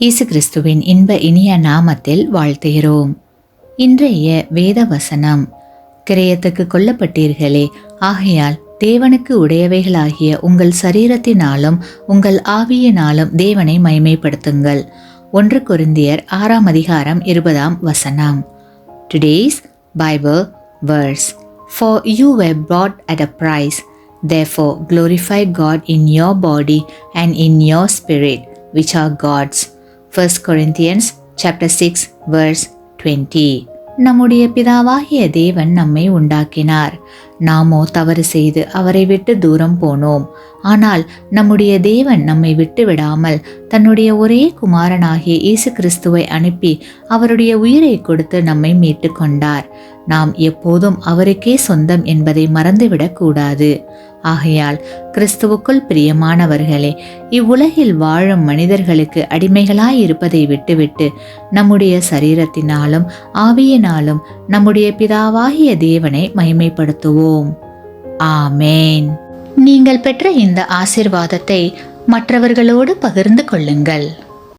இயேசு கிறிஸ்துவின் இன்ப இனிய நாமத்தில் வாழ்த்துகிறோம். இன்றைய வேத வசனம், கிரயத்துக்கு கொல்லப்பட்டீர்களே, ஆகையால் தேவனுக்கு உடையவைகளாகிய உங்கள் சரீரத்தினாலும் உங்கள் ஆவியினாலும் தேவனை மகிமைப்படுத்துங்கள். 1 கொரிந்தியர் 6 அதிகாரம் 20 Today's Bible verse. For you were bought at a price, therefore glorify God in your body and in your spirit, which are God's. 1 Corinthians chapter 6 verse 20. நம்முடைய பிதாவாகிய தேவன் நம்மை உண்டாக்கினார். நாமோ தவறு செய்து அவரை விட்டு தூரம் போனோம். ஆனால் நம்முடைய தேவன் நம்மை விட்டு விடாமல் தன்னுடைய ஒரே குமாரனாகிய இயேசு கிறிஸ்துவை அனுப்பி அவருடைய உயிரை கொடுத்து நம்மை மீட்டு கொண்டார். நாம் எப்போதும் அவருக்கே சொந்தம் என்பதை மறந்துவிடக் கூடாது. ஆகையால் கிறிஸ்துவுக்குள் பிரியமானவர்களே, இவ்வுலகில் வாழும் மனிதர்களுக்கு அடிமைகளாய் இருப்பதை விட்டுவிட்டு நம்முடைய சரீரத்தினாலும் ஆவியினாலும் நம்முடைய பிதாவாகிய தேவனை மகிமைப்படுத்துவோம். ஆமேன். நீங்கள் பெற்ற இந்த ஆசீர்வாதத்தை மற்றவர்களோடு பகிர்ந்து கொள்ளுங்கள்.